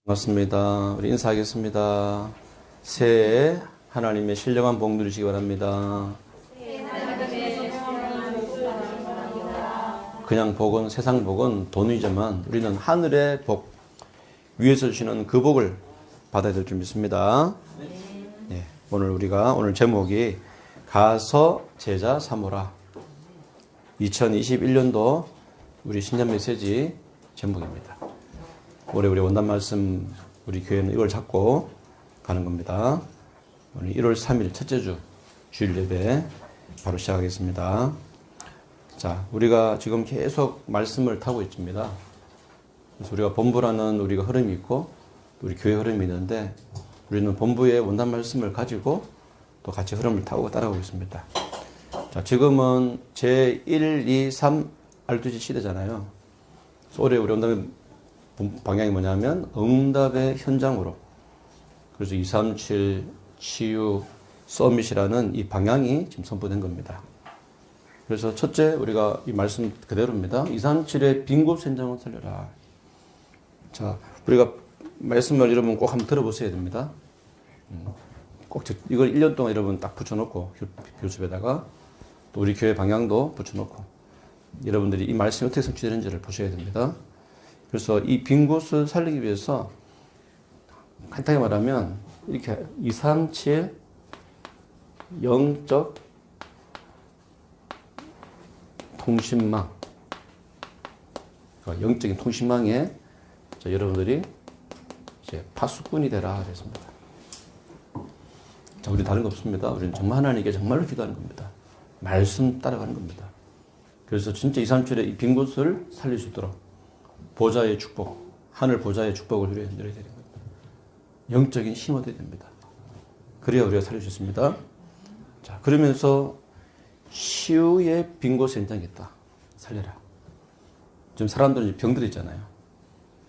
반갑습니다. 우리 인사하겠습니다. 새해 하나님의 신령한 복 누리시기 바랍니다. 그냥 복은, 세상 복은 돈이지만 우리는 하늘의 복, 위에서 주시는 그 복을 받아야 될 줄 믿습니다. 네, 오늘 제목이 가서 제자 삼으라. 2021년도 우리 신년 메시지 제목입니다. 올해 우리 원단 말씀 우리 교회는 이걸 잡고 가는 겁니다. 오늘 1월 3일 첫째 주 주일 예배 바로 시작하겠습니다. 자, 우리가 지금 계속 말씀을 타고 있습니다. 그래서 우리가 본부라는 우리가 흐름이 있고 우리 교회 흐름이 있는데 우리는 본부의 원단 말씀을 가지고 또 같이 흐름을 타고 따라가고 있습니다. 자, 지금은 제1, 2, 3 R2G 시대잖아요. 그래서 올해 우리 원단 방향이 뭐냐면 응답의 현장으로, 그래서 237 치유 서밋이라는 이 방향이 지금 선포된 겁니다. 그래서 첫째, 우리가 이 말씀 그대로입니다. 237의 빈 곳 현장을 살려라. 자, 우리가 말씀을 여러분 꼭 한번 들어보셔야 됩니다. 꼭 이걸 1년 동안 여러분 딱 붙여놓고 교습에다가 또 우리 교회 방향도 붙여놓고 여러분들이 이 말씀이 어떻게 성취되는지를 보셔야 됩니다. 그래서 이 빈 곳을 살리기 위해서 간단히 말하면 이렇게 237 영적 통신망, 그러니까 영적인 통신망에 여러분들이 이제 파수꾼이 되라 그랬습니다. 자, 우리 다른 거 없습니다. 우리는 정말 하나님께 정말로 기도하는 겁니다. 말씀 따라가는 겁니다. 그래서 진짜 237의 이 빈 곳을 살릴 수 있도록 보좌의 축복, 하늘 보좌의 축복을 누려야 되는 겁니다. 영적인 힘을 얻어야 됩니다. 그래야 우리가 살릴 수 있습니다. 자, 그러면서 치유의 빈 곳 현장이 있다. 살려라. 지금 사람들은 병들 있잖아요.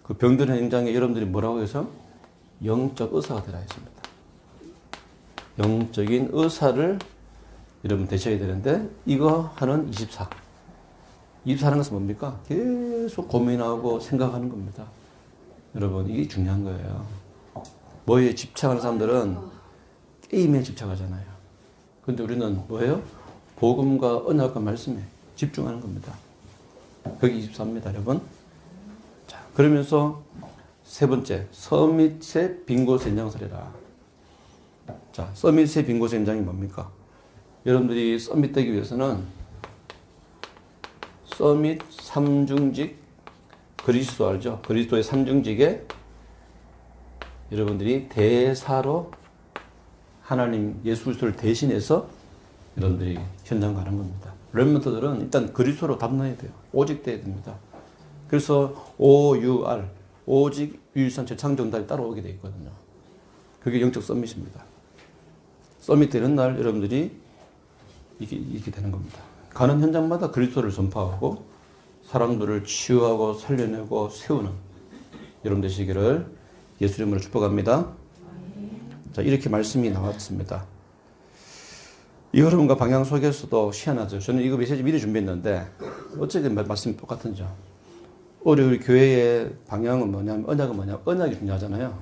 그 병들 현장에 여러분들이 뭐라고 해서 영적 의사가 되라 했습니다. 영적인 의사를 여러분 되셔야 되는데 이거 하는 24. 24라는 것은 뭡니까? 계속 고민하고 생각하는 겁니다. 여러분, 이게 중요한 거예요. 뭐에 집착하는 사람들은 게임에 집착하잖아요. 근데 우리는 뭐예요? 복음과 언약과 말씀에 집중하는 겁니다. 그게 24입니다, 여러분. 자, 그러면서 세 번째, 서밋의 빈 곳 현장 살려라. 자, 서밋의 빈 곳 현장이 뭡니까? 여러분들이 서밋 되기 위해서는 서밋 삼중직 그리스도 알죠? 그리스도의 삼중직에 여러분들이 대사로 하나님 예수 그리스도를 대신해서 여러분들이 현장 가는 겁니다. 렘넌트들은 일단 그리스도로 담나야 돼요. 오직 돼야 됩니다. 그래서 OUR 오직 유일선 재창정답이 따라오게 되어 있거든요. 그게 영적 서밋입니다. 서밋 되는 날 여러분들이 이렇게 되는 겁니다. 가는 현장마다 그리스도를 전파하고 사람들을 치유하고 살려내고 세우는 여러분 되시기를 예수 이름으로 축복합니다. 자, 이렇게 말씀이 나왔습니다. 이 흐름과 방향 속에서도 희한하죠. 저는 이거 메시지 미리 준비했는데 어쨌든 말씀이 똑같은죠. 우리 교회의 방향은 뭐냐면 언약은 뭐냐면 언약이 중요하잖아요.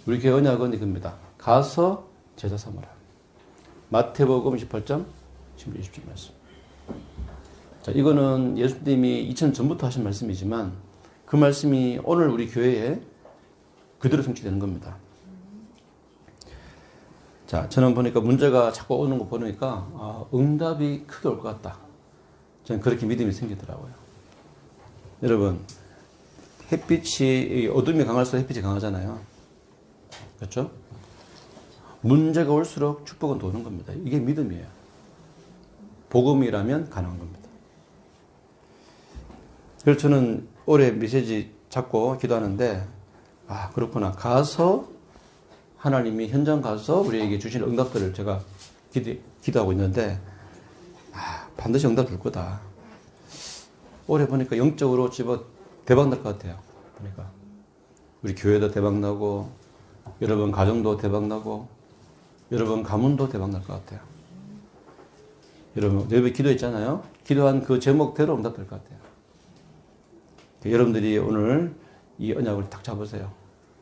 우리 교회 언약은 이겁니다. 가서 제자 삼으라. 마태복음 18장 16, 20절 말씀. 자, 이거는 예수님이 2000년 전부터 하신 말씀이지만 그 말씀이 오늘 우리 교회에 그대로 성취되는 겁니다. 자, 저는 보니까 문제가 자꾸 오는 거 보니까 응답이 크게 올 것 같다. 저는 그렇게 믿음이 생기더라고요. 여러분, 햇빛이 어둠이 강할수록 햇빛이 강하잖아요. 그렇죠? 문제가 올수록 축복은 도는 겁니다. 이게 믿음이에요. 복음이라면 가능한 겁니다. 그래서 저는 올해 메시지 잡고 기도하는데 그렇구나. 가서 하나님이 현장 가서 우리에게 주신 응답들을 제가 기도하고 있는데 반드시 응답 줄 거다. 올해 보니까 영적으로 대박 날 것 같아요. 보니까 우리 교회도 대박 나고 여러분 가정도 대박 나고 여러분 가문도 대박 날 것 같아요. 여러분 예배 기도했잖아요. 기도한 그 제목대로 응답될 것 같아요. 여러분들이 오늘 이 언약을 딱 잡으세요.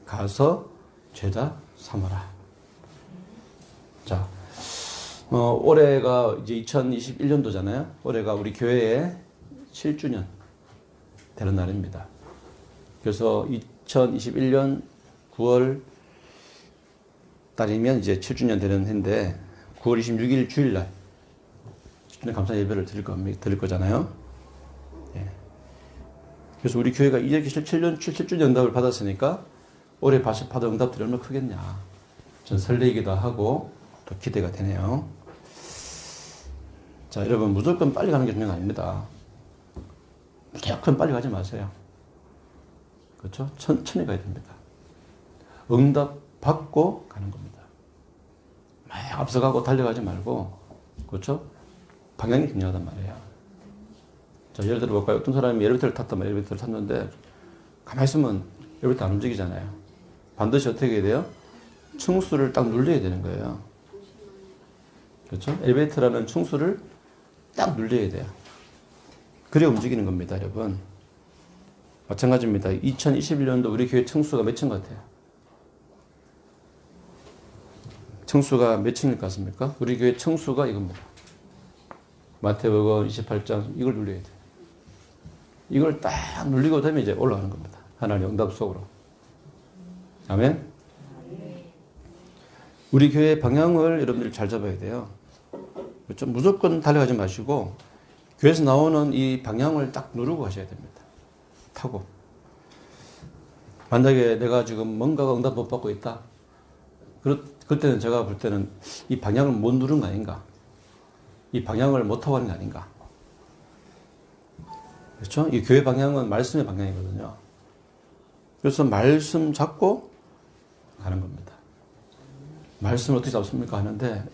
가서 제자 삼아라. 자, 올해가 이제 2021년도잖아요. 올해가 우리 교회의 7주년 되는 날입니다. 그래서 2021년 9월 달이면 이제 7주년 되는 해인데 9월 26일 주일날 7주년 감사 예배를 드릴 거잖아요. 예. 그래서 우리 교회가 이렇게 7주년 응답을 받았으니까 올해 받은 응답들이 얼마나 크겠냐. 전 설레이기도 하고 또 기대가 되네요. 자, 여러분 무조건 빨리 가는 게 중요한 거 아닙니다. 무조건 빨리 가지 마세요. 그렇죠? 천천히 가야 됩니다. 응답 받고 가는 겁니다. 막 앞서가고 달려가지 말고, 그렇죠? 방향이 중요하단 말이에요. 자, 예를 들어 볼까요? 어떤 사람이 엘리베이터를 엘리베이터를 탔는데 가만히 있으면 엘리베이터 안 움직이잖아요. 반드시 어떻게 해야 돼요? 층수를 딱 눌러야 되는 거예요. 그렇죠? 엘리베이터라는 층수를 딱 눌러야 돼요. 그래 움직이는 겁니다, 여러분. 마찬가지입니다. 2021년도 우리 교회 층수가 몇 층 같아요? 층수가 몇 층일 것 같습니까? 우리 교회 층수가 이겁니다. 마태복음 28장 이걸 눌러야 돼요. 이걸 딱 눌리고 되면 이제 올라가는 겁니다. 하나님 응답 속으로. 아멘. 우리 교회의 방향을 여러분들이 잘 잡아야 돼요. 그렇죠? 무조건 달려가지 마시고 교회에서 나오는 이 방향을 딱 누르고 가셔야 됩니다. 타고. 만약에 내가 지금 뭔가가 응답 못 받고 있다. 그때는 제가 볼 때는 이 방향을 못 누른 거 아닌가. 이 방향을 못 타고 가는 게 아닌가. 그렇죠? 이 교회 방향은 말씀의 방향이거든요. 그래서 말씀 잡고 가는 겁니다. 말씀을 어떻게 잡습니까? 하는데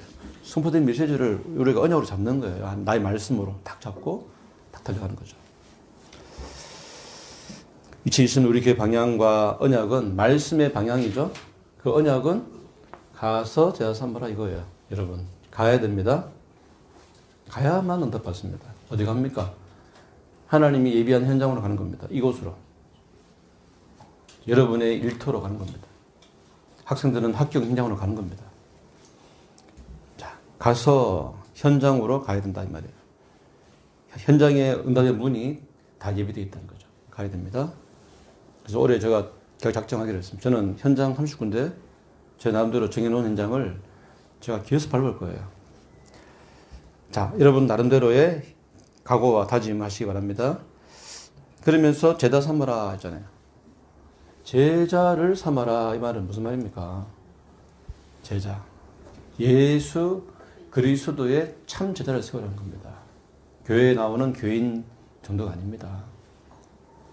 선포된 메시지를 우리가 언약으로 잡는 거예요. 나의 말씀으로 딱 잡고 딱 달려가는 거죠. 2020년 우리 교회 방향과 언약은 말씀의 방향이죠. 그 언약은 가서 제자 삼아라 이거예요. 여러분 가야 됩니다. 가야만 응답 받습니다. 어디 갑니까? 하나님이 예비한 현장으로 가는 겁니다. 이곳으로. 여러분의 일터로 가는 겁니다. 학생들은 학교 현장으로 가는 겁니다. 자, 가서 현장으로 가야 된다 이 말이에요. 현장에 응답의 문이 다 예비되어 있다는 거죠. 가야 됩니다. 그래서 올해 제가 작정하기로 했습니다. 저는 현장 30군데 제 나름대로 정해놓은 현장을 제가 기어서 밟을 거예요. 자, 여러분 나름대로의 각오와 다짐하시기 바랍니다. 그러면서 제자 삼아라 했잖아요. 제자를 삼아라 이 말은 무슨 말입니까? 제자. 예수 그리스도의 참 제자를 세우라는 겁니다. 교회에 나오는 교인 정도가 아닙니다.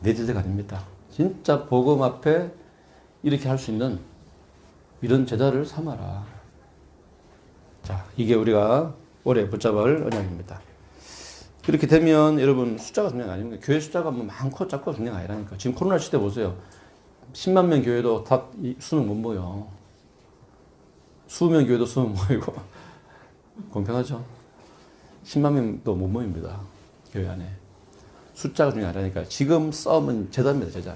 내 제자가 아닙니다. 진짜 복음 앞에 이렇게 할 수 있는 이런 제자를 삼아라. 자, 이게 우리가 올해 붙잡을 언약입니다. 그렇게 되면 여러분 숫자가 중요한 게 아닙니까? 교회 숫자가 뭐 많고 작고 중요한 게 아니라니까. 지금 코로나 시대 보세요. 10만 명 교회도 다 수능 못 모여. 20명 교회도 수능 모이고. 공평하죠? 10만 명도 못 모입니다. 교회 안에. 숫자가 중요한 게 아니라니까. 지금 싸움은 제자입니다, 제자.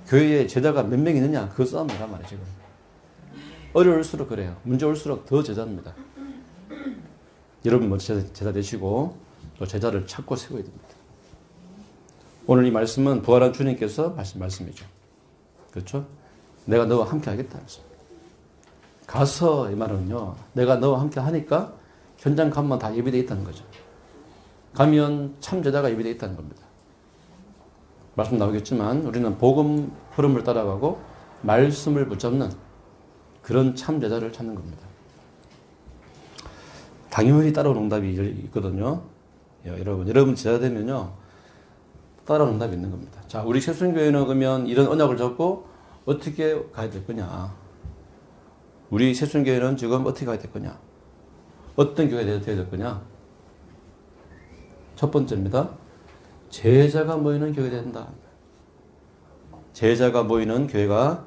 교회에 제자가 몇 명 있느냐, 그 싸움이란 말이에요, 지금. 어려울수록 그래요. 문제 올수록 더 제자입니다. 여러분 먼저 제자 되시고, 또 제자를 찾고 세워야 됩니다. 오늘 이 말씀은 부활한 주님께서 하신 말씀이죠. 그렇죠? 내가 너와 함께 하겠다. 가서 이 말은요, 내가 너와 함께 하니까 현장 가면 다 예비되어 있다는 거죠. 가면 참 제자가 예비되어 있다는 겁니다. 말씀 나오겠지만 우리는 복음 흐름을 따라가고 말씀을 붙잡는 그런 참 제자를 찾는 겁니다. 당연히 따라오는 응답이 있거든요. 여러분 제자 되면요 따라오는 응답이 있는 겁니다. 자, 우리 새순교회는 그러면 이런 언약을 잡고 어떻게 가야 될 거냐? 우리 새순교회는 지금 어떻게 가야 될 거냐? 어떤 교회가 되어야 될 거냐? 첫 번째입니다. 제자가 모이는 교회가 된다. 제자가 모이는 교회가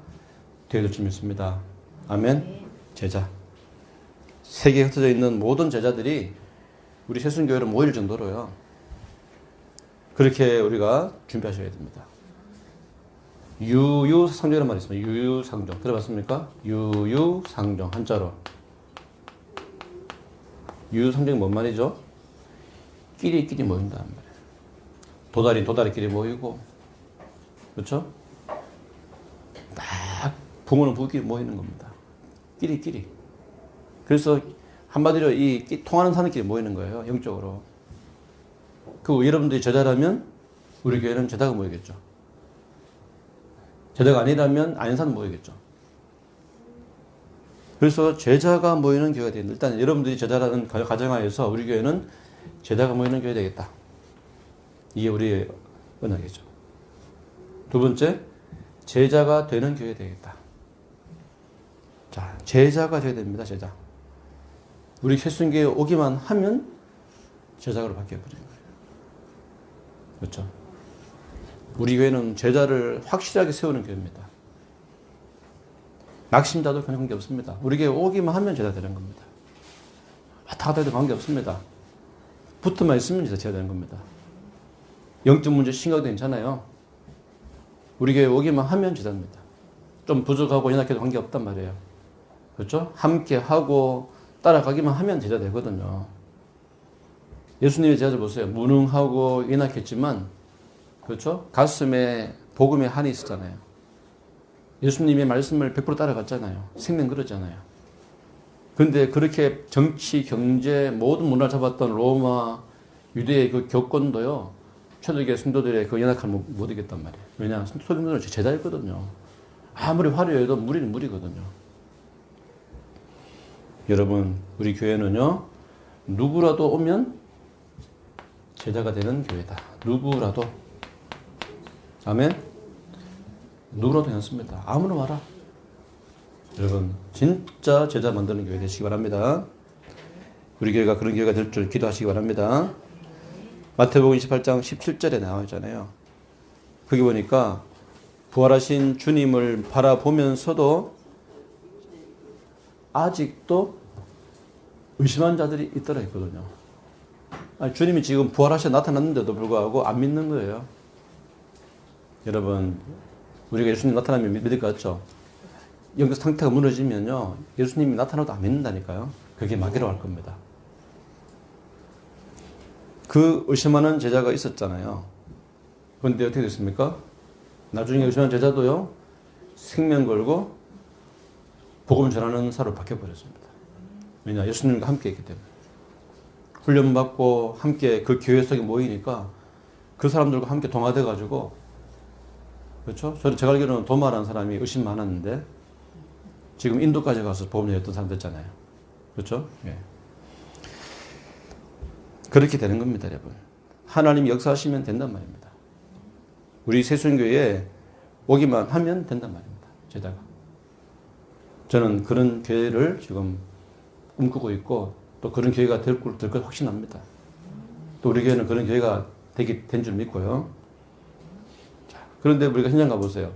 되어야 될 줄 믿습니다. 아멘. 제자. 세계에 흩어져 있는 모든 제자들이 우리 새순교회로 모일 정도로요. 그렇게 우리가 준비하셔야 됩니다. 유유상종이라는 말이 있습니다. 유유상종. 들어봤습니까? 유유상종. 한자로. 유유상종이 뭔 말이죠? 끼리끼리 모인다는 말이에요. 도다리끼리 모이고, 그렇죠? 딱 붕어는 부끼리 모이는 겁니다. 끼리끼리. 그래서 한마디로 이 통하는 사람끼리 모이는 거예요. 영적으로. 그 여러분들이 제자라면 우리 교회는 제자가 모이겠죠. 제자가 아니라면 아닌 사람 모이겠죠. 그래서 제자가 모이는 교회가 되겠다. 일단 여러분들이 제자라는 가정하에서 우리 교회는 제자가 모이는 교회 되겠다. 이게 우리의 언약이죠. 두 번째, 제자가 되는 교회 되겠다. 자, 제자가 되어야 됩니다. 제자. 우리 캐스팅교회에 오기만 하면 제자로 바뀌어버리는 거예요. 그렇죠? 우리 교회는 제자를 확실하게 세우는 교회입니다. 낙심자도 그런 관계 없습니다. 우리 교회 오기만 하면 제자 되는 겁니다. 왔다 갔다 해도 관계 없습니다. 붙어만 있으면 제자 되는 겁니다. 영적 문제 심각도 괜찮아요. 우리 교회 오기만 하면 제자입니다. 좀 부족하고 연약해도 관계 없단 말이에요. 그렇죠? 함께 하고 따라가기만 하면 제자 되거든요. 예수님의 제자들 보세요. 무능하고 연약했지만, 그렇죠? 가슴에 복음의 한이 있었잖아요. 예수님의 말씀을 100% 따라갔잖아요. 생명 그러잖아요. 그런데 그렇게 정치, 경제, 모든 문화를 잡았던 로마, 유대의 그 교권도요, 초대교회 성도들의 그 연약함을 못 이겼단 말이에요. 왜냐? 성도들은 제자였거든요. 아무리 화려해도 무리는 무리거든요. 여러분, 우리 교회는요, 누구라도 오면 제자가 되는 교회다. 누구라도. 아멘? 누구라도 괜찮습니다. 아무나 와라. 여러분, 진짜 제자 만드는 교회 되시기 바랍니다. 우리 교회가 그런 교회가 될 줄 기도하시기 바랍니다. 마태복음 28장 17절에 나와 있잖아요. 거기 보니까 부활하신 주님을 바라보면서도 아직도 의심한 자들이 있더라 했거든요. 아니, 주님이 지금 부활하셔 나타났는데도 불구하고 안 믿는 거예요. 여러분, 우리가 예수님 나타나면 믿을 것 같죠? 영적 상태가 무너지면요, 예수님이 나타나도 안 믿는다니까요. 그게 마귀로 할 겁니다. 그 의심하는 제자가 있었잖아요. 그런데 어떻게 됐습니까? 나중에 의심하는 제자도요, 생명 걸고 복음 전하는 사로 바뀌어버렸습니다. 왜냐? 예수님과 함께 있기 때문에. 훈련받고 함께 그 교회 속에 모이니까 그 사람들과 함께 동화돼가지고, 그렇죠? 제가 알기로는 도마라는 사람이 의심 많았는데 지금 인도까지 가서 복음 전했던 사람 됐잖아요. 그렇죠? 예. 그렇게 되는 겁니다, 여러분. 하나님이 역사하시면 된단 말입니다. 우리 새순교회에 오기만 하면 된단 말입니다. 제자가. 저는 그런 교회를 지금 꿈꾸고 있고 또 그런 교회가 될 것 확신합니다. 또 우리 교회는 그런 교회가 된 줄 믿고요. 자, 그런데 우리가 현장 가보세요.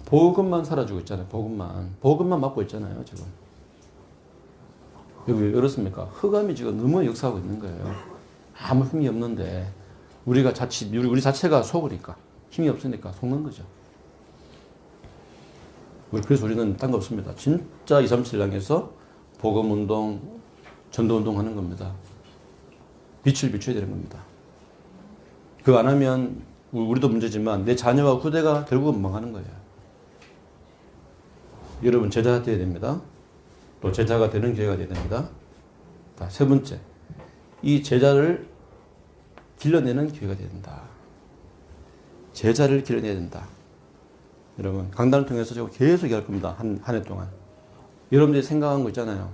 복음만 사라지고 있잖아요. 복음만 맡고 있잖아요. 지금. 여기 왜 그렇습니까? 흑암이 지금 너무 역사하고 있는 거예요. 아무 힘이 없는데 우리 자체가 속으니까 힘이 없으니까 속는 거죠. 그래서 우리는 딴 거 없습니다. 진짜 237 향해서 복음운동, 전도운동 하는 겁니다. 빛을 비춰야 되는 겁니다. 그거 안 하면 우리도 문제지만 내 자녀와 후대가 결국은 망하는 거예요. 여러분, 제자가 되어야 됩니다. 또 제자가 되는 교회가 되어야 됩니다. 자, 세 번째, 이 제자를 길러내는 교회가 되어야 된다. 제자를 길러내야 된다. 여러분, 강단을 통해서 제가 계속 얘기할 겁니다. 한 해 동안. 여러분들이 생각한 거 있잖아요.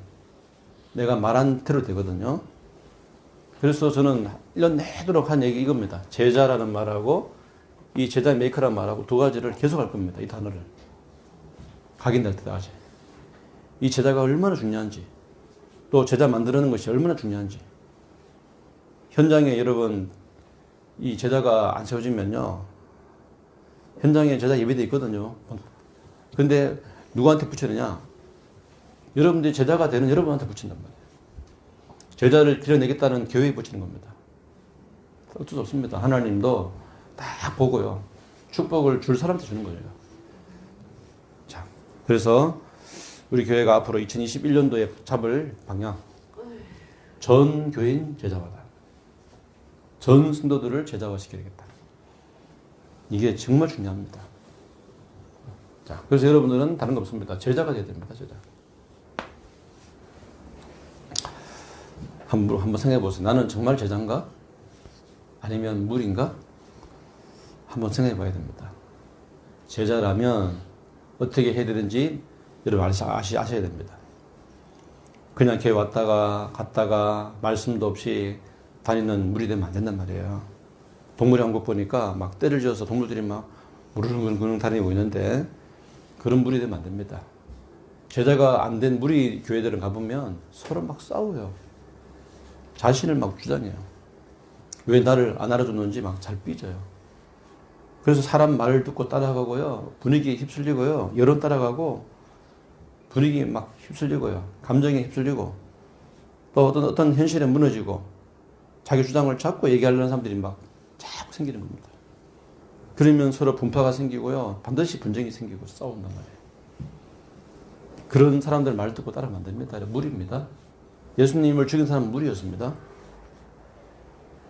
내가 말한 대로 되거든요. 그래서 저는 1년 내도록 한 얘기 이겁니다. 제자라는 말하고 이 제자 메이커라는 말하고 두 가지를 계속 할 겁니다. 이 단어를. 각인될 때까지. 이 제자가 얼마나 중요한지, 또 제자 만드는 것이 얼마나 중요한지. 현장에 여러분, 이 제자가 안 세워지면요, 현장에 제자 예배돼 있거든요. 근데 누구한테 붙여야 되냐? 여러분들이 제자가 되는 여러분한테 붙인단 말이에요. 제자를 길러내겠다는 교회에 붙이는 겁니다. 어쩔 수 없습니다. 하나님도 딱 보고요. 축복을 줄 사람한테 주는 거예요. 자, 그래서 우리 교회가 앞으로 2021년도에 잡을 방향, 전 교인 제자화다. 전 성도들을 제자화시켜야겠다. 이게 정말 중요합니다. 자, 그래서 여러분들은 다른 거 없습니다. 제자가 돼야 됩니다. 제자. 한번 생각해 보세요. 나는 정말 제자인가? 아니면 무리인가? 한번 생각해 봐야 됩니다. 제자라면 어떻게 해야 되는지 여러분 아셔야 됩니다. 그냥 교회 왔다가 갔다가 말씀도 없이 다니는 무리 되면 안 된단 말이에요. 동물의 왕국 보니까 막 떼를 지어서 동물들이 막 무르릉 다니고 있는데 그런 무리 되면 안 됩니다. 제자가 안 된 무리 교회들은 가보면 서로 막 싸워요. 자신을 막 주장해요. 왜 나를 안 알아줬는지 막 잘 삐져요. 그래서 사람 말을 듣고 따라가고요. 분위기에 휩쓸리고요. 여론 따라가고 분위기에 막 휩쓸리고요. 감정에 휩쓸리고 또 어떤 현실에 무너지고 자기 주장을 잡고 얘기하려는 사람들이 막 자꾸 생기는 겁니다. 그러면 서로 분파가 생기고요. 반드시 분쟁이 생기고 싸운단 말이에요. 그런 사람들 말 듣고 따르면 안 됩니다. 무리입니다. 예수님을 죽인 사람은 무리였습니다.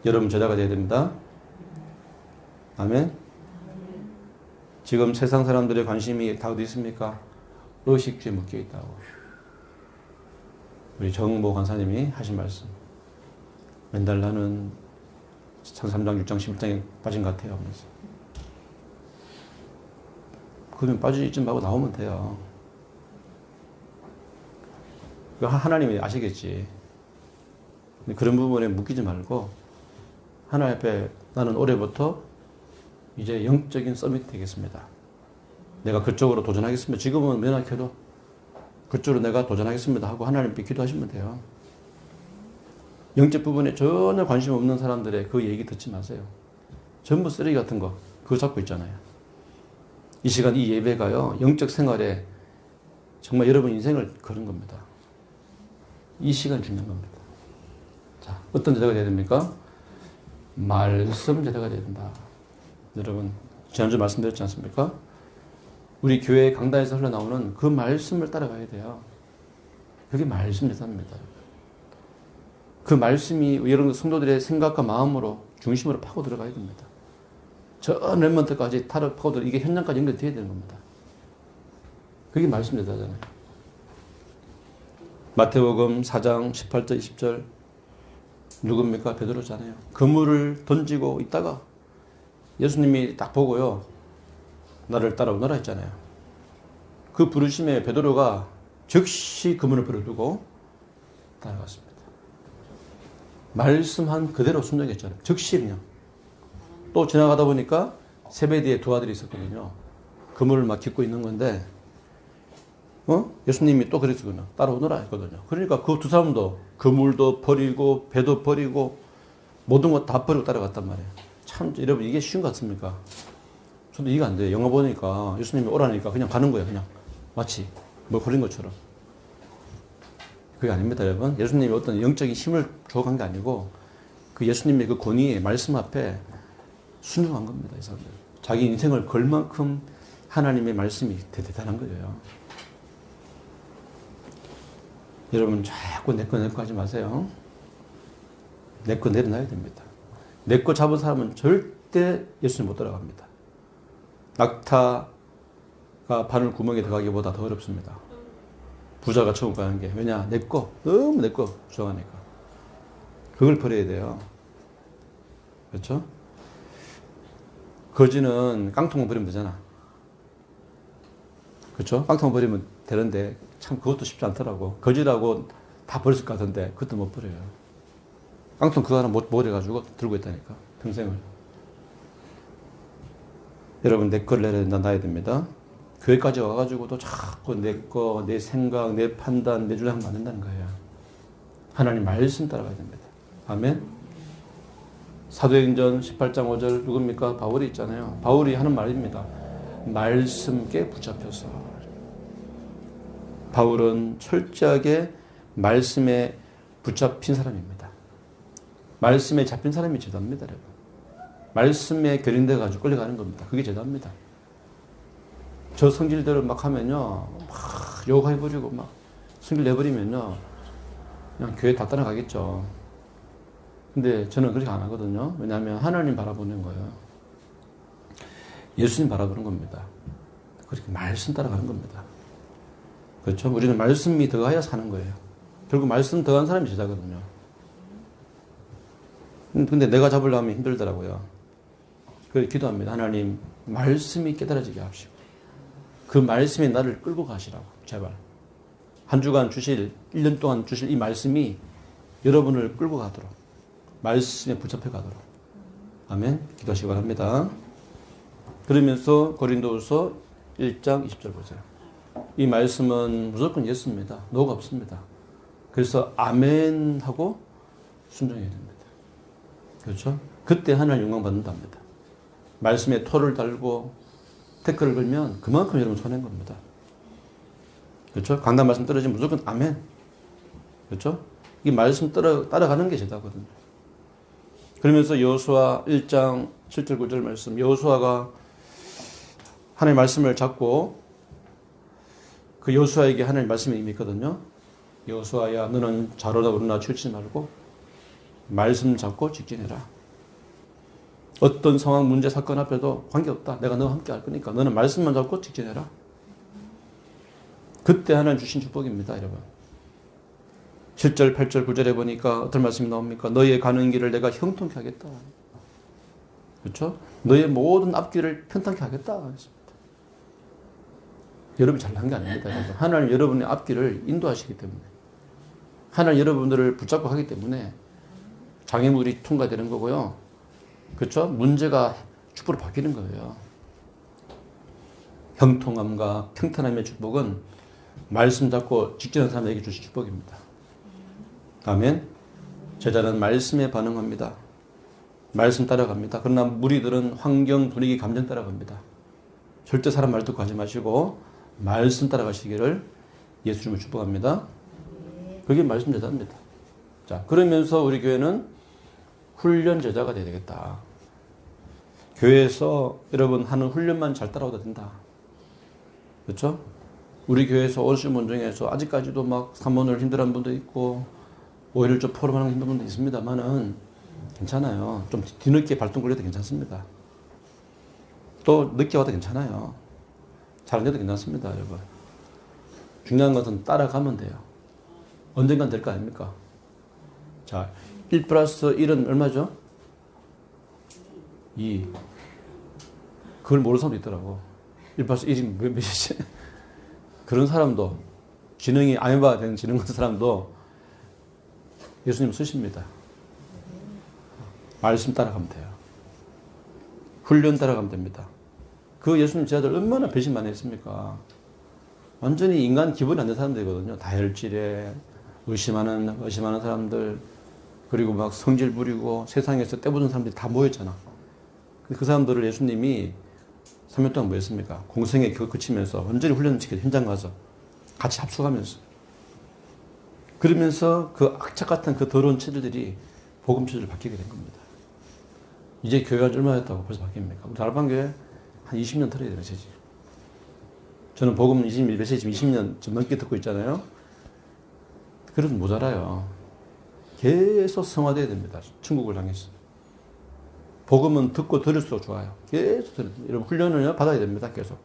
여러분 제자가 되어야 됩니다. 아멘. 지금 세상 사람들의 관심이 다 어디 있습니까? 의식주에 묶여 있다고. 우리 정보 간사님이 하신 말씀. 맨날 나는 3장, 6장, 11장에 빠진 것 같아요. 하면서. 그러면 빠지지 말고 나오면 돼요. 하나님이 아시겠지. 그런 부분에 묶이지 말고 하나님 앞에 나는 올해부터 이제 영적인 서밋 되겠습니다. 내가 그쪽으로 도전하겠습니다. 지금은 면학회도 그쪽으로 내가 도전하겠습니다 하고 하나님께 기도하시면 돼요. 영적 부분에 전혀 관심 없는 사람들의 그 얘기 듣지 마세요. 전부 쓰레기 같은 거 그거 잡고 있잖아요. 이 시간 이 예배가요. 영적 생활에 정말 여러분 인생을 거는 겁니다. 이 시간 중요한 겁니다. 자, 어떤 제자가 되어야 됩니까? 말씀 제자가 되어야 된다. 여러분 지난주 말씀드렸지 않습니까? 우리 교회 강단에서 흘러나오는 그 말씀을 따라가야 돼요. 그게 말씀 제자입니다. 그 말씀이 여러분 성도들의 생각과 마음으로 중심으로 파고 들어가야 됩니다. 저 렘먼트까지 파고 들어 이게 현장까지 연결돼야 되는 겁니다. 그게 말씀 제자잖아요. 마태복음 4장 18절 20절 누굽니까? 베드로잖아요. 그물을 던지고 있다가 예수님이 딱 보고요. 나를 따라오너라 했잖아요. 그 부르심에 베드로가 즉시 그물을 버려두고 따라갔습니다. 말씀한 그대로 순종했잖아요. 즉시 그냥. 또 지나가다 보니까 세베대의 두 아들이 있었거든요. 그물을 막 깃고 있는 건데 예수님이 또 그랬거든요. 따라오너라 했거든요. 그러니까 그 두 사람도 그물도 버리고 배도 버리고 모든 것 다 버리고 따라갔단 말이에요. 참 여러분 이게 쉬운 것 같습니까? 저도 이해가 안 돼요. 영화 보니까 예수님이 오라니까 그냥 가는 거예요. 그냥 마치 뭐 버린 것처럼. 그게 아닙니다, 여러분. 예수님이 어떤 영적인 힘을 줘간 게 아니고 그 예수님의 그 권위의 말씀 앞에 순종한 겁니다. 이 사람들. 자기 인생을 걸 만큼 하나님의 말씀이 대단한 거예요. 여러분 자꾸 내 거 하지 마세요. 내 거 내려놔야 됩니다. 내 거 잡은 사람은 절대 예수님 못 따라갑니다. 낙타가 바늘 구멍에 들어가기보다 더 어렵습니다. 부자가 천국 가는 게. 왜냐? 내 거. 너무 내 거 주장하니까. 그걸 버려야 돼요. 그렇죠? 거지는 깡통만 버리면 되잖아. 그렇죠? 깡통만 버리면 되는데 참 그것도 쉽지 않더라고. 거지라고 다 버렸을 것 같은데 그것도 못 버려요. 깡통 그거 하나 못 버려가지고 들고 있다니까. 평생을. 여러분 내 걸 내려놔야 됩니다. 교회까지 와가지고도 자꾸 내 거, 내 생각, 내 판단, 내 주장하면 안 된다는 거예요. 하나님 말씀 따라가야 됩니다. 아멘. 사도행전 18장 5절 누굽니까? 바울이 있잖아요. 바울이 하는 말입니다. 말씀께 붙잡혀서. 바울은 철저하게 말씀에 붙잡힌 사람입니다. 말씀에 잡힌 사람이 제자입니다, 여러분. 말씀에 결인돼가지고 끌려가는 겁니다. 그게 제자입니다. 저 성질대로 막 하면요, 막 욕해버리고 막 성질 내버리면요, 그냥 교회 다 따라가겠죠. 근데 저는 그렇게 안 하거든요. 왜냐하면 하나님 바라보는 거예요. 예수님 바라보는 겁니다. 그렇게 말씀 따라가는 겁니다. 그렇죠? 우리는 말씀이 더하여 사는 거예요. 결국 말씀 더한 사람이 제자거든요. 근데 내가 잡으려면 힘들더라고요. 그래서 기도합니다. 하나님, 말씀이 깨달아지게 하시고 그 말씀이 나를 끌고 가시라고 제발. 한 주간 주실, 1년 동안 주실 이 말씀이 여러분을 끌고 가도록, 말씀에 붙잡혀 가도록. 아멘. 기도하시기 바랍니다. 그러면서 고린도후서 1장 20절 보세요. 이 말씀은 무조건 예수입니다. 노가 없습니다. 그래서 아멘 하고 순종해야 됩니다. 그렇죠? 그때 하나님 영광 받는답니다. 말씀에 토를 달고 태클을 걸면 그만큼 여러분 손해인 겁니다. 그렇죠? 강단 말씀 떨어지면 무조건 아멘. 그렇죠? 이 말씀 따라가는 게 제자거든요. 그러면서 여호수아 1장 7절 9절 말씀, 여호수아가 하나님의 말씀을 잡고 그 여호수아에게 하나님의 말씀이 이미 있거든요. 여호수아야, 너는 좌로나 우로나 치우치지 말고 말씀 잡고 직진해라. 어떤 상황, 문제, 사건 앞에도 관계없다. 내가 너와 함께 할 거니까 너는 말씀만 잡고 직진해라. 그때 하나님 주신 축복입니다, 여러분. 7절, 8절, 9절에 보니까 어떤 말씀이 나옵니까? 너의 가는 길을 내가 형통케 하겠다. 그렇죠? 너의 모든 앞길을 편탄케 하겠다. 여러분이 잘난 게 아닙니다, 여러분. 하나님 여러분의 앞길을 인도하시기 때문에, 하나님 여러분들을 붙잡고 하기 때문에 장애물이 통과되는 거고요. 그렇죠? 문제가 축복으로 바뀌는 거예요. 형통함과 평탄함의 축복은 말씀 잡고 직진하는 사람에게 주신 축복입니다. 아멘. 제자는 말씀에 반응합니다. 말씀 따라갑니다. 그러나 무리들은 환경, 분위기, 감정 따라갑니다. 절대 사람 말 듣고 하지 마시고 말씀 따라가시기를 예수님을 축복합니다. 그게 말씀 제자입니다. 자, 그러면서 우리 교회는 훈련 제자가 되어야 되겠다. 교회에서 여러분 하는 훈련만 잘 따라오다 된다. 그렇죠? 우리 교회에서 오신 분 중에서 아직까지도 막 사모를 힘들어하는 분도 있고 5.16 포럼하는 힘든 분도 있습니다만은 괜찮아요. 좀 뒤늦게 발동 걸려도 괜찮습니다. 또 늦게 와도 괜찮아요. 잘 안 돼도 괜찮습니다, 여러분. 중요한 것은 따라가면 돼요. 언젠간 될 거 아닙니까? 자, 1 플러스 1은 얼마죠? 2. 그걸 모르는 사람도 있더라고. 1 플러스 1이 몇이지? 그런 사람도, 지능이 아메바가 된 지능 같은 사람도 예수님 쓰십니다. 말씀 따라가면 돼요. 훈련 따라가면 됩니다. 그 예수님 제자들 얼마나 배신 많이 했습니까? 완전히 인간 기본이 안 된 사람들이거든요. 다혈질에 의심하는 사람들, 그리고 막 성질 부리고 세상에서 떼부는 사람들이 다 모였잖아. 그 사람들을 예수님이 3년 동안 뭐 했습니까? 공생에 그치면서 완전히 훈련시켜서 현장 가서 같이 합숙하면서. 그러면서 그 악착 같은 그 더러운 체질들이 복음 체질로 바뀌게 된 겁니다. 이제 교회가 얼마 됐다고 벌써 바뀝니까? 우리 달방교회 한 20년 틀어야 돼요, 메시지. 저는 복음 메시지 20년 좀 넘게 듣고 있잖아요. 그래도 모자라요. 계속 성화돼야 됩니다. 천국을 향해서. 복음은 듣고 들을수록 좋아요. 계속 들어야 됩니다. 여러분 훈련을 받아야 됩니다. 계속.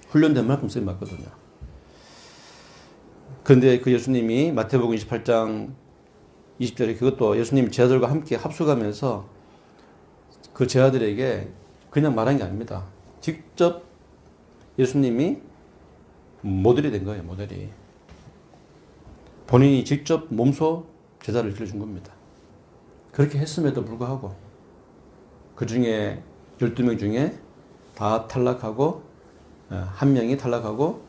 훈련된 만큼 쓰임 받거든요. 그런데 그 예수님이 마태복음 28장 20절에 그것도 예수님 제자들과 함께 합숙하면서 그 제자들에게 그냥 말한 게 아닙니다. 직접 예수님이 모델이 된 거예요. 모델이. 본인이 직접 몸소 제자를 길러준 겁니다. 그렇게 했음에도 불구하고 그 중에 12명 중에 다 탈락하고 한 명이 탈락하고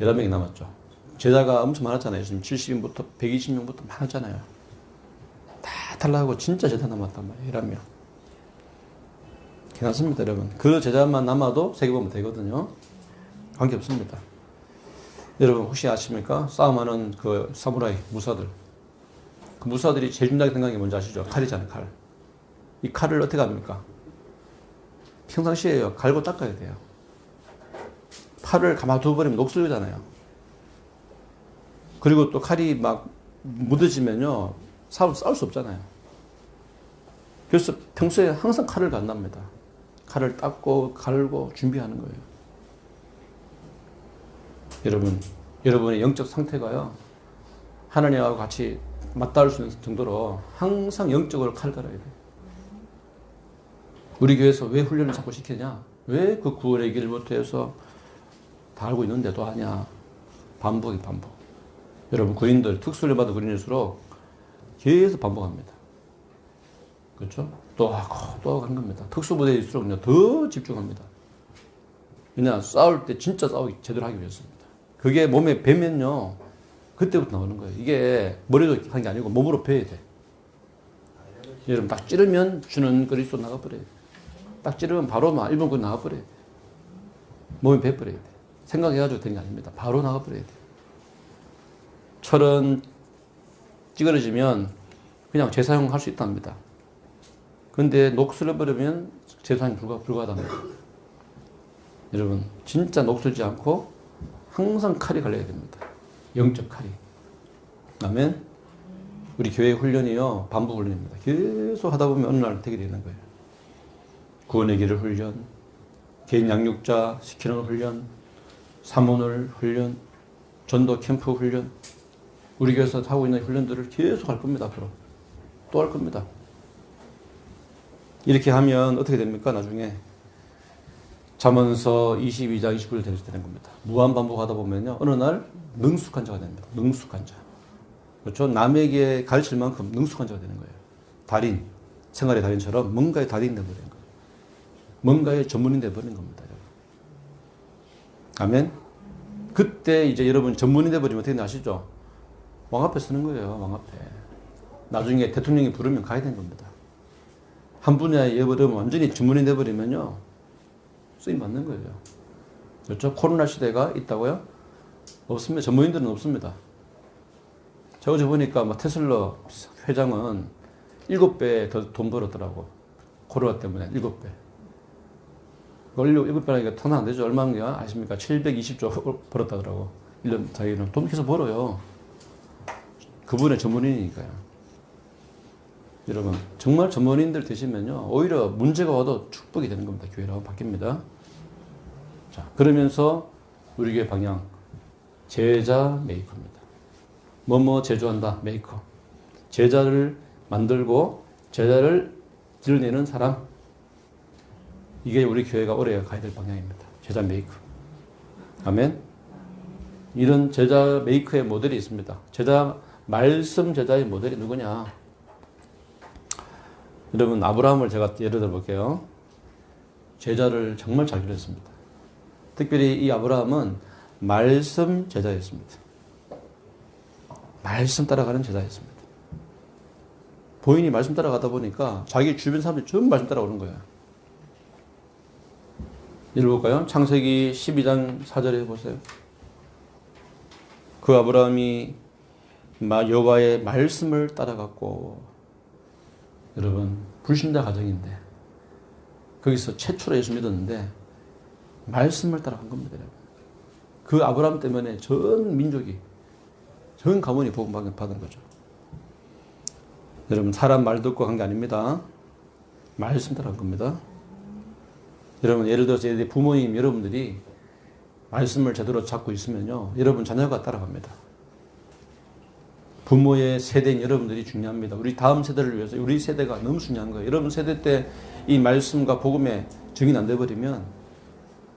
11명이 남았죠. 제자가 엄청 많았잖아요. 예수님 70인부터 120명부터 많았잖아요. 다 탈락하고 진짜 제자 남았단 말이에요. 11명. 괜찮습니다, 여러분. 그 제자만 남아도 세계보면 되거든요. 관계없습니다. 여러분 혹시 아십니까? 싸움하는 그 사무라이 무사들. 그 무사들이 제일 중요하게 생각한 게 뭔지 아시죠? 칼이잖아요, 칼. 이 칼을 어떻게 합니까? 평상시에 갈고 닦아야 돼요. 팔을 가만히 두어버리면 녹슬잖아요. 그리고 또 칼이 막 묻어지면요, 싸울 수 없잖아요. 그래서 평소에 항상 칼을 간답니다. 칼을 닦고 갈고 준비하는 거예요. 여러분의 영적 상태가요, 하나님하고 같이 맞닿을 수 있는 정도로 항상 영적으로 칼을 갈아야 돼요. 우리 교회에서 왜 훈련을 자꾸 시키냐? 왜 그 구원의 길부터 해서 다 알고 있는데도 하냐? 반복. 여러분, 군인들, 특수훈련 받은 군인일수록 계속 반복합니다. 그렇죠? 또 하고 또 한 겁니다. 특수부대일수록 더 집중합니다. 그냥 싸울 때 진짜 싸우기 제대로 하기 위해서입니다. 그게 몸에 배면요, 그때부터 나오는 거예요. 이게 머리로 하는 게 아니고 몸으로 배야 돼. 여러분, 딱 찌르면 주는 그리스도 나가버려요. 딱 찌르면 바로 막 1분 군 나가버려요. 몸에 배버려야 돼. 생각해가지고 되는 게 아닙니다. 바로 나가버려야 돼. 철은 찌그러지면 그냥 재사용할 수 있답니다. 근데 녹슬어버리면 재사용이 불가하답니다. 여러분, 진짜 녹슬지 않고 항상 칼이 갈려야 됩니다. 영적 칼이. 아멘. 우리 교회 훈련이요, 반복 훈련입니다. 계속 하다 보면 어느 날 되게 되는 거예요. 구원의 길을 훈련, 개인 양육자 시키는 훈련, 사모늘 훈련, 전도 캠프 훈련, 우리 교회에서 하고 있는 훈련들을 계속 할 겁니다. 앞으로 또 할 겁니다. 이렇게 하면 어떻게 됩니까? 나중에 잠언서 22장 29절 되는 겁니다. 무한 반복하다 보면요, 어느 날 능숙한 자가 됩니다. 능숙한 자. 그렇죠? 남에게 가르칠 만큼 능숙한 자가 되는 거예요. 달인, 생활의 달인처럼 뭔가의 달인이 되어버린 거예요. 뭔가의 전문인 되어버린 겁니다. 아멘? 그때 이제 여러분 전문인 되어버리면 어떻게 아시죠? 왕 앞에 서는 거예요. 왕 앞에. 나중에 대통령이 부르면 가야 되는 겁니다. 한 분야에 예버리면 완전히 전문인 되어버리면요, 쓰임 받는 거예요. 그렇죠? 코로나 시대가 있다고요? 없습니다. 전문인들은 없습니다. 제가 어제 보니까 테슬라 회장은 7배 더 돈 벌었더라고. 코로나 때문에 7배. 7배라니까 탕당 안 되죠. 얼마인가 아십니까? 720조 벌었다더라고. 1년 사이에는. 돈 계속 벌어요. 그분의 전문인이니까요. 여러분, 정말 전문인들 되시면요, 오히려 문제가 와도 축복이 되는 겁니다. 교회라고 바뀝니다. 자, 그러면서 우리 교회 방향, 제자 메이커입니다. 뭐뭐 제조한다, 메이커. 제자를 만들고 제자를 길러내는 사람. 이게 우리 교회가 올해 가야 될 방향입니다. 제자 메이커. 아멘. 이런 제자 메이커의 모델이 있습니다. 말씀 제자의 모델이 누구냐? 여러분, 아브라함을 제가 예를 들어 볼게요. 제자를 정말 잘 기르었습니다. 특별히 이 아브라함은 말씀 제자였습니다. 말씀 따라가는 제자였습니다. 본인이 말씀 따라가다 보니까 자기 주변 사람들이 전부 말씀 따라오는 거예요. 읽어볼까요? 창세기 12장 4절에 보세요. 그 아브라함이 여호와의 말씀을 따라갔고, 여러분, 불신자 가정인데 거기서 최초로 예수 믿었는데 말씀을 따라간 겁니다. 여러분. 그 아브라함 때문에 전 민족이, 전 가문이 복음 받은 거죠. 여러분, 사람 말 듣고 간 게 아닙니다. 말씀 따라간 겁니다. 여러분, 예를 들어서 부모님 여러분들이 말씀을 제대로 잡고 있으면요, 여러분 자녀가 따라갑니다. 부모의 세대인 여러분들이 중요합니다. 우리 다음 세대를 위해서 우리 세대가 너무 중요한 거예요. 여러분 세대 때 이 말씀과 복음에 정인 안 돼버리면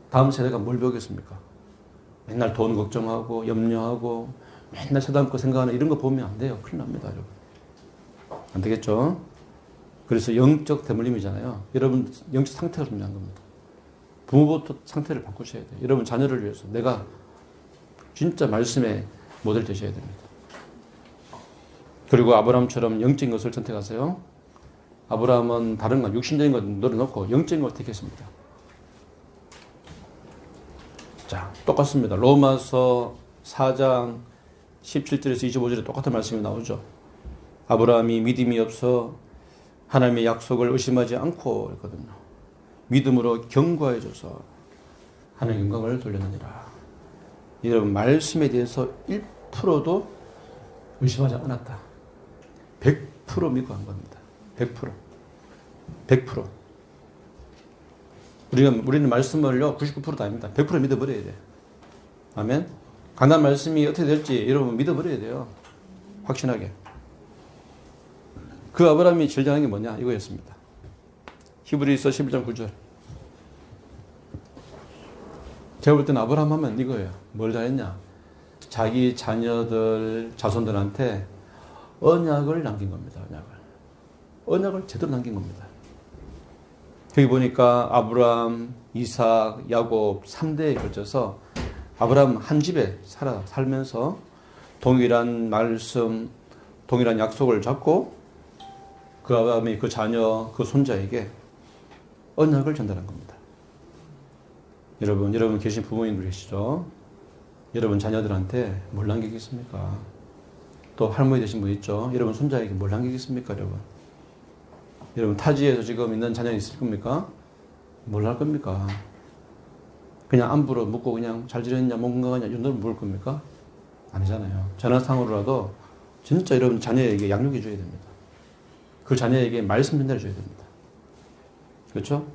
다음 세대가 뭘 배우겠습니까? 맨날 돈 걱정하고 염려하고 맨날 세상 거 생각하는 이런 거 보면 안 돼요. 큰일 납니다. 여러분. 안 되겠죠? 그래서 영적 대물림이잖아요. 여러분 영적 상태가 중요한 겁니다. 부모부터 상태를 바꾸셔야 돼요. 여러분 자녀를 위해서 내가 진짜 말씀의 모델 되셔야 됩니다. 그리고 아브라함처럼 영적인 것을 선택하세요. 아브라함은 다른 것, 육신적인 것 내려놓고 영적인 것을 택했습니다. 자, 똑같습니다. 로마서 4장 17절에서 25절에 똑같은 말씀이 나오죠. 아브라함이 믿음이 없어 하나님의 약속을 의심하지 않고 했거든요. 믿음으로 견고해져서 하나님의 영광을 돌렸느니라. 여러분, 말씀에 대해서 1%도 의심하지 않았다. 100% 믿고 한 겁니다. 100%. 100%. 우리는 말씀을요, 99%도 아닙니다. 100% 믿어버려야 돼요. 아멘. 간단 말씀이 어떻게 될지 여러분 믿어버려야 돼요. 확신하게. 그 아브라함이 제일 잘한 게 뭐냐? 이거였습니다. 히브리서 11장 9절. 제가 볼 때는 아브라함 하면 이거예요. 뭘 잘했냐? 자기 자녀들, 자손들한테 언약을 남긴 겁니다. 언약을 제대로 남긴 겁니다. 여기 보니까 아브라함, 이삭, 야곱 3대에 걸쳐서 아브라함 한 집에 살면서 동일한 말씀, 동일한 약속을 잡고 그 아브라함이 그 자녀, 그 손자에게 언약을 전달한 겁니다. 여러분 계신 부모님들 계시죠? 여러분 자녀들한테 뭘 남기겠습니까? 또 할머니 되신 분 있죠? 여러분 손자에게 뭘 남기겠습니까, 여러분 타지에서 지금 있는 자녀 있을 겁니까? 뭘 할 겁니까? 그냥 안부로 묻고 그냥 잘 지냈냐, 뭐 건강하냐, 이 정도로 물을 겁니까? 아니잖아요. 전화상으로라도 진짜 여러분 자녀에게 양육해 줘야 됩니다. 그 자녀에게 말씀 전달해 줘야 됩니다. 그렇죠?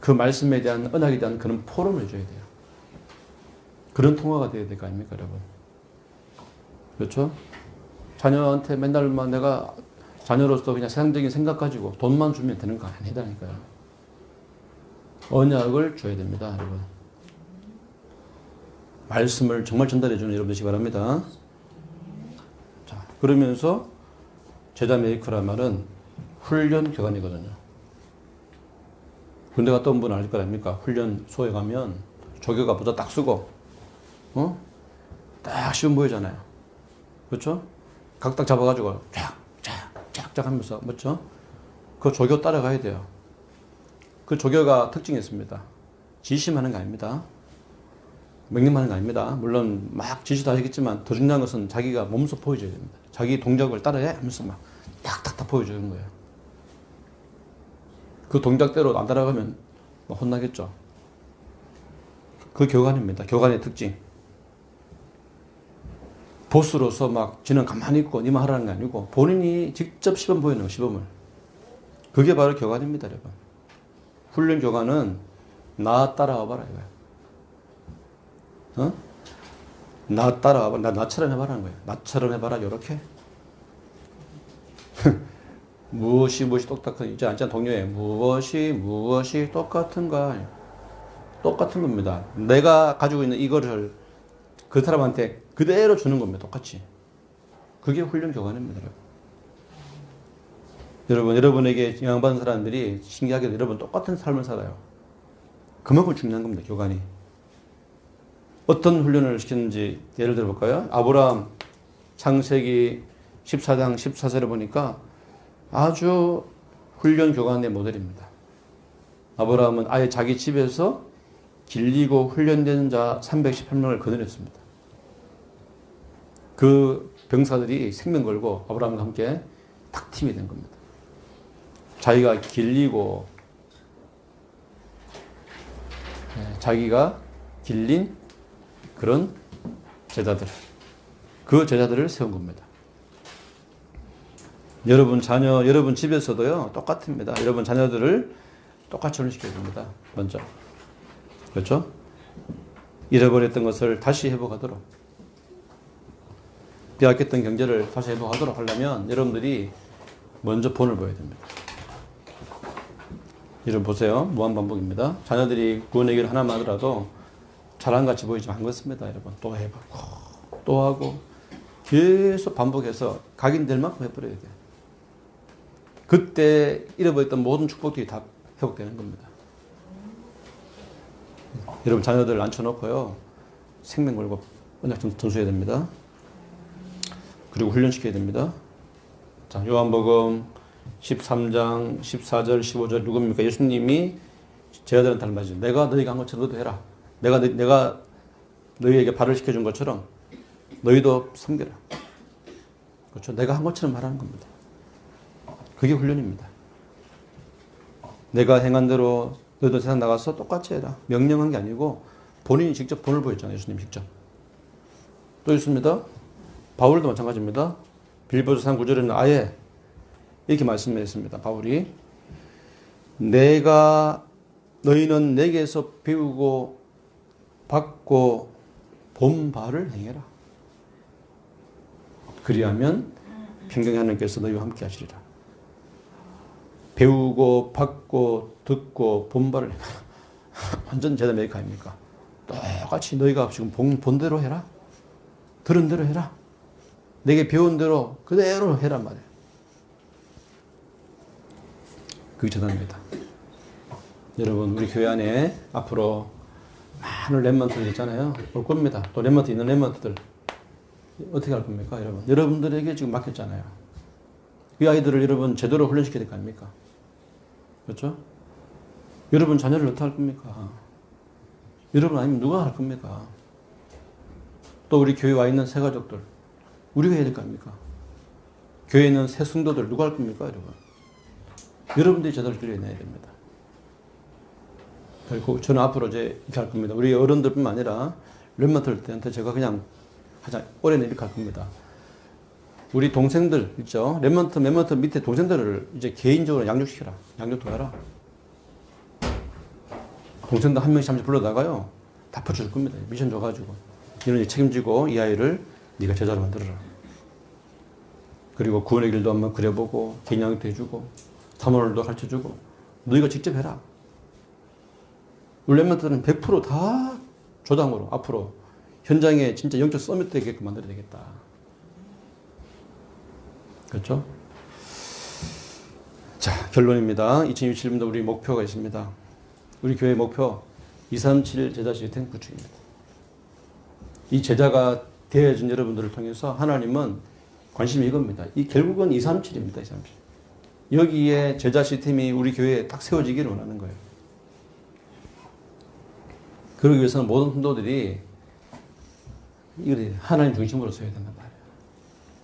그 말씀에 대한, 언약에 대한 그런 포럼을 해줘야 돼요. 그런 통화가 돼야 될 거 아닙니까, 여러분? 그렇죠? 자녀한테 맨날만 내가 자녀로서 그냥 세상적인 생각 가지고 돈만 주면 되는 거 아니다니까요. 언약을 줘야 됩니다, 여러분. 말씀을 정말 전달해주는 여러분 되시기 바랍니다. 자, 그러면서 제자 메이커란 말은 훈련 교관이거든요. 군대 갔다 온 분은 알 거 아닙니까? 훈련소에 가면 조교가 보다 딱 쓰고, 딱 시험 보이잖아요. 그렇죠? 각딱 잡아가지고 쫙 하면서, 맞죠? 그 조교 따라가야 돼요. 그 조교가 특징이 있습니다. 지시하는 거 아닙니다. 명령하는 거 아닙니다. 물론 막 지시도 하시겠지만 더 중요한 것은 자기가 몸소 보여줘야 됩니다. 자기 동작을 따라해 하면서 막 탁탁탁 보여주는 거예요. 그 동작대로 안 따라가면 혼나겠죠. 그 교관입니다. 교관의 특징. 보스로서 막 지는 가만히 있고 니만 하라는 게 아니고 본인이 직접 시범 보이는 거, 시범을. 그게 바로 교관입니다, 여러분. 훈련 교관은 나 따라와 봐라 이거야. 나 따라와 봐. 나처럼 해봐라는 거예요. 나처럼 해봐라, 요렇게. 무엇이 똑같은, 이제 안짠 동료에 무엇이 똑같은가. 똑같은 겁니다. 내가 가지고 있는 이거를 그 사람한테 그대로 주는 겁니다. 똑같이. 그게 훈련 교관입니다. 여러분에게 영향받은 사람들이 신기하게도 여러분 똑같은 삶을 살아요. 그만큼 중요한 겁니다. 교관이. 어떤 훈련을 시켰는지 예를 들어 볼까요? 아브라함 창세기 14장 14절에 보니까 아주 훈련 교관의 모델입니다. 아브라함은 아예 자기 집에서 길리고 훈련된 자 318명을 거느렸습니다. 그 병사들이 생명 걸고 아브라함과 함께 탁 팀이 된 겁니다. 자기가 길리고, 자기가 길린 그런 제자들, 그 제자들을 세운 겁니다. 여러분 자녀, 여러분 집에서도요, 똑같습니다. 여러분 자녀들을 똑같이 훈련시켜야 됩니다. 먼저. 그렇죠? 잃어버렸던 것을 다시 회복하도록, 빼앗겼던 경제를 다시 회복하도록 하려면 여러분들이 먼저 본을 보여야 됩니다. 여러분 보세요. 무한반복입니다. 자녀들이 구원 해결 하나만 하더라도 자랑같이 보이지만 안 그렇습니다. 여러분 또 해보고 또 하고 계속 반복해서 각인될 만큼 해버려야 돼요. 그때 잃어버렸던 모든 축복들이 다 회복되는 겁니다. 여러분 자녀들 앉혀놓고요, 생명 걸고 언약 전수해야 됩니다. 그리고 훈련시켜야 됩니다. 자, 요한복음 13장 14절 15절 누굽니까? 예수님이 제자들한테 할 말이죠. 내가 너희가 한 것처럼 너도 해라. 내가 너희에게 발을 시켜준 것처럼 너희도 섬겨라. 그렇죠? 내가 한 것처럼 말하는 겁니다. 그게 훈련입니다. 내가 행한 대로 너희도 세상 나가서 똑같이 해라. 명령한 게 아니고 본인이 직접 본을 보였잖아요. 예수님 직접. 또 있습니다. 바울도 마찬가지입니다. 빌립보서 3:9절에는 아예 이렇게 말씀했습니다. 바울이 너희는 내게서 배우고 받고 본 바를 행해라. 그리하면 평강의 하나님께서 너희와 함께 하시리라. 배우고 받고 듣고 본 바를 완전 제자 메이커 아닙니까? 똑같이 너희가 지금 본 대로 해라. 들은 대로 해라. 내게 배운 대로 그대로 해란 말이에요. 그게 재단입니다. 여러분 우리 교회 안에 앞으로 많은 렘넌트들 있잖아요. 올 겁니다. 또 렘넌트 있는 렘넌트들 어떻게 할 겁니까? 여러분들에게 지금 맡겼잖아요. 이 아이들을 여러분 제대로 훈련시켜야 될 거 아닙니까? 그렇죠? 여러분 자녀를 어떻게 할 겁니까? 여러분 아니면 누가 할 겁니까? 또 우리 교회에 와 있는 새 가족들 우리가 해야 될 거 아닙니까? 교회에 있는 새 성도들 누가 할 겁니까? 여러분 여러분들이 제대로 길러내야 됩니다. 그리고 저는 앞으로 이제 이렇게 할 겁니다. 우리 어른들뿐만 아니라 렘넌트들한테 제가 그냥 하자 올해는 이렇게 할 겁니다. 우리 동생들 있죠? 렘넌트 밑에 동생들을 이제 개인적으로 양육시켜라. 양육도 해라. 동생들 한 명씩 불러다가요. 다 붙여줄 겁니다. 미션 줘가지고. 너는 책임지고 이 아이를 네가 제자로 만들어라. 그리고 구원의 길도 한번 그려보고 개인 양육도 해주고 사모를도 가르쳐주고 너희가 직접 해라. 우리 렘넌트들은 100% 조당으로 앞으로 현장에 진짜 영적 서밋 되게끔 만들어야 되겠다. 그렇죠? 자, 결론입니다. 2027년도 우리 목표가 있습니다. 우리 교회 목표 237 제자 시스템 구축입니다. 이 제자가 되어진 여러분들을 통해서 하나님은 관심이 이겁니다. 결국은 237입니다. 237. 여기에 제자 시스템이 우리 교회에 딱 세워지기를 원하는 거예요. 그러기 위해서는 모든 성도들이 이걸 하나님 중심으로 서야 된단 말이에요.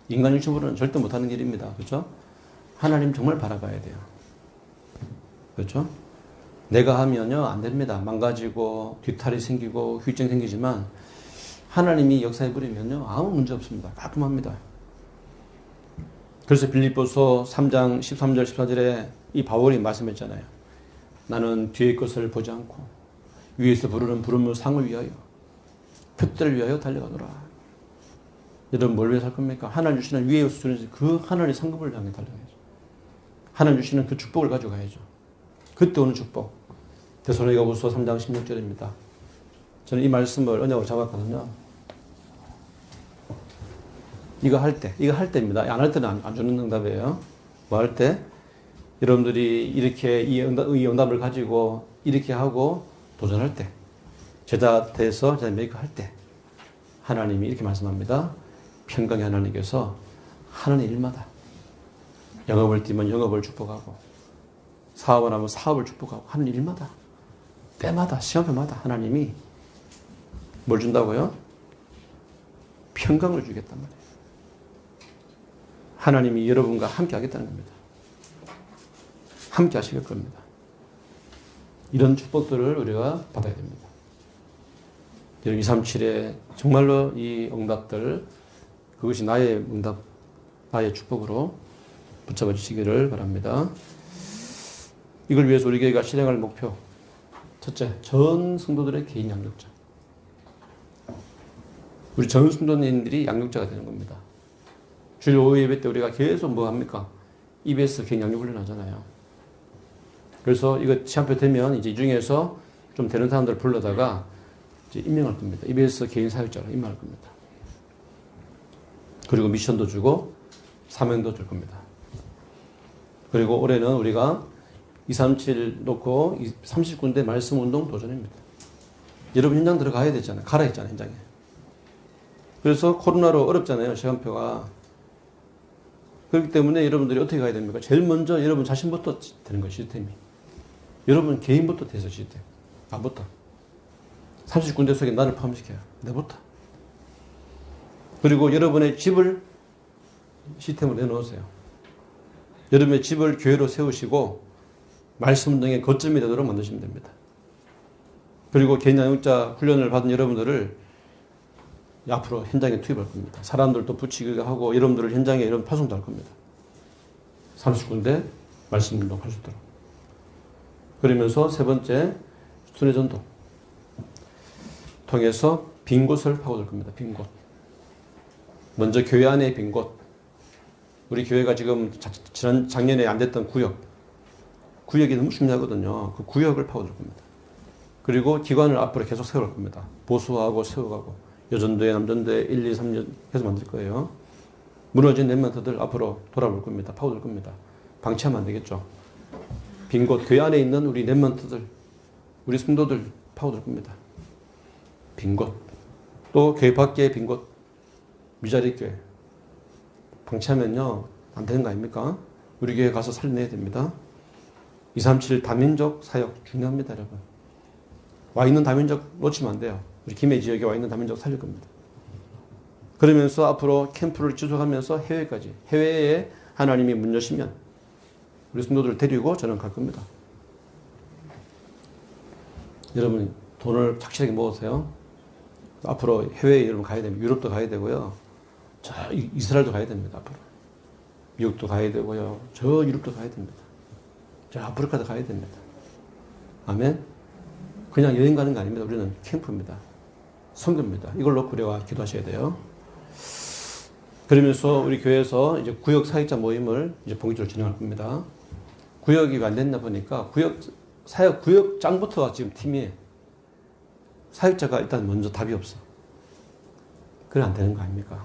인간 중심으로는 절대 못하는 일입니다. 그렇죠? 하나님 정말 바라봐야 돼요. 그렇죠? 내가 하면요 안 됩니다. 망가지고 뒤탈이 생기고 후유증 생기지만 하나님이 역사해 버리면요 아무 문제 없습니다. 깔끔합니다. 그래서 빌립보서 3장 13절 14절에 이 바울이 말씀했잖아요. 나는 뒤의 것을 보지 않고 위에서 부르는 부름을 상을 위하여 표대를 위하여 달려가노라. 여러분 뭘 위해서 할 겁니까? 하나님 주시는 위에 주시는 그 하나님의 상급을 향해 달려가야죠. 하나님 주시는 그 축복을 가져가야죠. 그때 오는 축복. 데살로니가후서 3장 16절입니다. 저는 이 말씀을 언약으로 잡았거든요. 이거 할 때입니다. 안 할 때는 안 주는 응답이에요. 뭐 할 때? 여러분들이 이렇게 이 응답을 가지고 이렇게 하고 도전할 때, 제자 돼서 제자 메이커 할 때, 하나님이 이렇게 말씀합니다. 평강의 하나님께서 하는 일마다 영업을 뛰면 영업을 축복하고 사업을 하면 사업을 축복하고 하는 일마다 때마다 시간표마다 하나님이 뭘 준다고요? 평강을 주겠단 말이에요. 하나님이 여러분과 함께 하겠다는 겁니다. 함께 하실 겁니다. 이런 축복들을 우리가 받아야 됩니다. 237에 정말로 이 응답들, 그것이 나의 응답, 나의 축복으로 붙잡아 주시기를 바랍니다. 이걸 위해서 우리 교회가 실행할 목표. 첫째, 전 성도들의 개인 양육자. 우리 전 성도님들이 양육자가 되는 겁니다. 주일 오후 예배 때 우리가 계속 뭐 합니까? EBS 개인 양육 훈련 하잖아요. 그래서 이거 시간표 되면 이제 이 중에서 좀 되는 사람들을 불러다가 이제 임명할 겁니다. EBS 개인 사역자로 임명할 겁니다. 그리고 미션도 주고 사명도 줄 겁니다. 그리고 올해는 우리가 237 놓고 30군데 말씀 운동 도전입니다. 여러분 현장 들어가야 되잖아요. 가라 했잖아요, 현장에. 그래서 코로나로 어렵잖아요, 시간표가. 그렇기 때문에 여러분들이 어떻게 가야 됩니까? 제일 먼저 여러분 자신부터 되는 거예요, 시스템이. 여러분 개인부터 돼서 시스템. 나부터. 30군데 속에 나를 포함시켜요. 내부터. 그리고 여러분의 집을 시스템으로 내놓으세요. 여러분의 집을 교회로 세우시고 말씀 등의 거점이 되도록 만드시면 됩니다. 그리고 개인 양육자 훈련을 받은 여러분들을 앞으로 현장에 투입할 겁니다. 사람들도 붙이기도 하고 여러분들을 현장에 이런 파송도 할 겁니다. 30군데 말씀 운동할 수 있도록. 그러면서 세 번째 순회전도 통해서 빈 곳을 파고들 겁니다. 빈 곳. 먼저 교회 안에 빈 곳. 우리 교회가 지금 작년에 안 됐던 구역이 너무 중요하거든요. 그 구역을 파고들 겁니다. 그리고 기관을 앞으로 계속 세울 겁니다. 보수하고 세워가고 여전도회, 남전도회 1, 2, 3년 계속 만들 거예요. 무너진 랩런트들 앞으로 돌아올 겁니다. 파고들 겁니다. 방치하면 안 되겠죠. 빈 곳, 교회 안에 있는 우리 랩런트들, 우리 성도들 파고들 겁니다. 빈 곳. 또 교회 밖에 빈 곳, 미자리 교회. 방치하면요, 안 되는 거 아닙니까? 우리 교회 가서 살려내야 됩니다. 237 다민족 사역 중요합니다, 여러분. 와 있는 다민족 놓치면 안 돼요. 우리 김해 지역에 와 있는 다민족 살릴 겁니다. 그러면서 앞으로 캠프를 지속하면서 해외까지, 해외에 하나님이 문 여시면 우리 성도들을 데리고 저는 갈 겁니다. 여러분 돈을 착실하게 모으세요. 앞으로 해외에 여러분 가야 됩니다. 유럽도 가야 되고요. 저 이스라엘도 가야 됩니다. 앞으로 미국도 가야 되고요. 저 유럽도 가야 됩니다. 저 아프리카도 가야 됩니다. 아멘. 그냥 여행 가는 거 아닙니다. 우리는 캠프입니다. 선교입니다. 이걸 놓고 우리가 기도하셔야 돼요. 그러면서 우리 교회에서 이제 구역 사역자 모임을 이제 본격적으로 진행할 겁니다. 구역이 안 됐나 보니까 사역 구역장부터가 지금 팀이에요. 사역자가 일단 먼저 답이 없어. 그래 안 되는 거 아닙니까?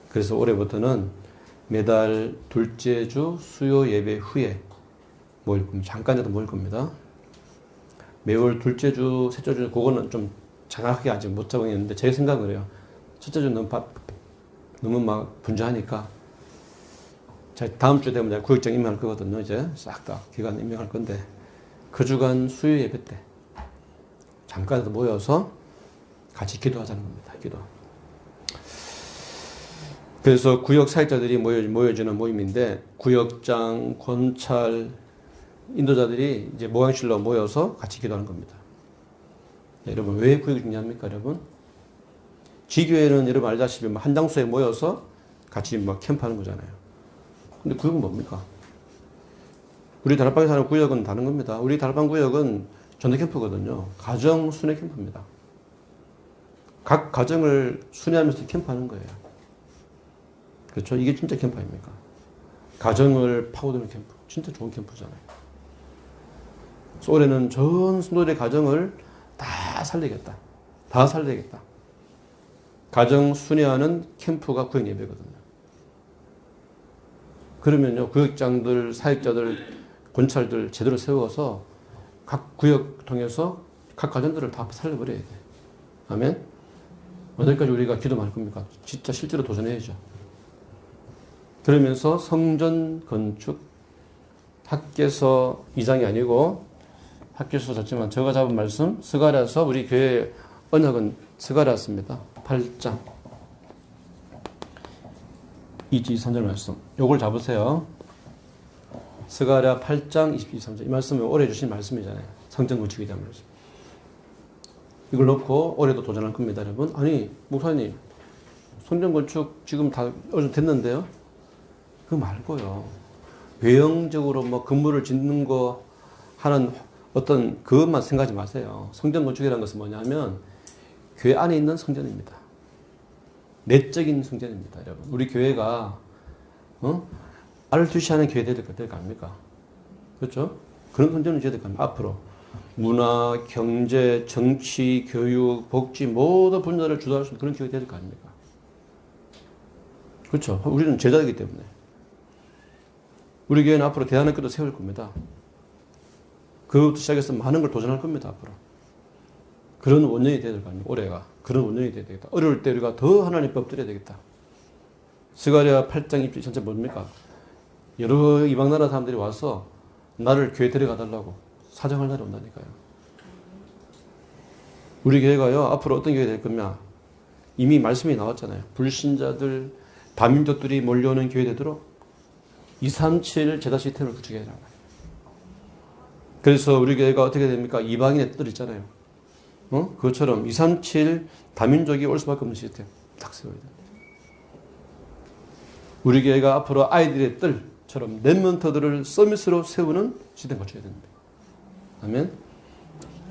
그래서 올해부터는 매달 둘째 주 수요 예배 후에 모일 겁니다. 잠깐이라도 모일 겁니다. 매월 둘째 주, 셋째 주, 그거는 좀 정확하게 아직 못 잡았는데 제 생각은 그래요. 첫째 주는 너무 막 분주하니까 다음 주 되면 내가 구역장 임명할 거거든요. 이제 싹 다 기간 임명할 건데 그 주간 수요 예배 때 잠깐이라도 모여서 같이 기도하자는 겁니다. 기도. 그래서 구역 사역자들이 모여지는 모임인데 구역장, 권찰, 인도자들이 이제 모양실로 모여서 같이 기도하는 겁니다. 여러분, 왜 구역이 중요합니까, 여러분? 지교회는 여러분 알다시피 한 장소에 모여서 같이 막 캠프하는 거잖아요. 근데 구역은 뭡니까? 우리 다락방에 사는 구역은 다른 겁니다. 우리 다락방 구역은 전도 캠프거든요. 가정 순회 캠프입니다. 각 가정을 순회하면서 캠프하는 거예요. 그렇죠? 이게 진짜 캠프 아닙니까? 가정을 파고드는 캠프. 진짜 좋은 캠프잖아요. 그래서 올해는 전 성도들의 가정을 다 살리겠다. 다 살리겠다. 가정 순회하는 캠프가 구역 예배거든요. 그러면요, 구역장들, 사역자들, 권찰들 제대로 세워서 각 구역 통해서 각 가정들을 다 살려버려야 돼. 아멘? 언제까지 우리가 기도만 할 겁니까? 진짜 실제로 도전해야죠. 그러면서 성전 건축, 학계서 2장이 아니고 학교에서 졌지만 제가 잡은 말씀 스가랴서 우리 교회 언약은 스가랴서입니다. 8장 2절 3절 말씀 요걸 잡으세요. 스가랴 8장 22, 3절 이 말씀은 올해 주신 말씀이잖아요. 성전 건축에 대한 말씀. 이걸 놓고 올해도 도전할 겁니다. 여러분. 아니 목사님 성전 건축 지금 다 어느 정도 됐는데요. 그거 말고요. 외형적으로 뭐 건물을 짓는 거 하는 어떤 그것만 생각하지 마세요. 성전 건축이라는 것은 뭐냐면 교회 안에 있는 성전입니다. 내적인 성전입니다, 여러분. 우리 교회가 알을 투시하는 교회 될 거 아닙니까? 그렇죠? 그런 성전을 지어야 될 거 아닙니까? 앞으로 문화, 경제, 정치, 교육, 복지 모든 분야를 주도할 수 있는 그런 교회 될 거 아닙니까? 그렇죠? 우리는 제자이기 때문에 우리 교회는 앞으로 대안학교도 세울 겁니다. 그것부터 시작해서 많은 걸 도전할 겁니다, 앞으로. 그런 원년이 돼야 될 거 아닙니까? 올해가. 그런 원년이 돼야 되겠다. 어려울 때 우리가 더 하나님 법 드려야 되겠다. 스가랴 8장 입지 전체 뭡니까? 여러 이방 나라 사람들이 와서 나를 교회 데려가 달라고 사정할 날이 온다니까요. 우리 교회가요, 앞으로 어떤 교회 될 거냐? 이미 말씀이 나왔잖아요. 불신자들, 다민족들이 몰려오는 교회 되도록 237 제다 시스템을 구축해야 된다. 그래서 우리 교회가 어떻게 됩니까? 이방인의 뜰 있잖아요. 그것처럼 237 다민족이 올 수밖에 없는 시스템 딱 세워야 됩니다. 우리 교회가 앞으로 아이들의 뜰처럼 렘넌트들을 서밋으로 세우는 시스템 갖춰야 됩니다. 아멘.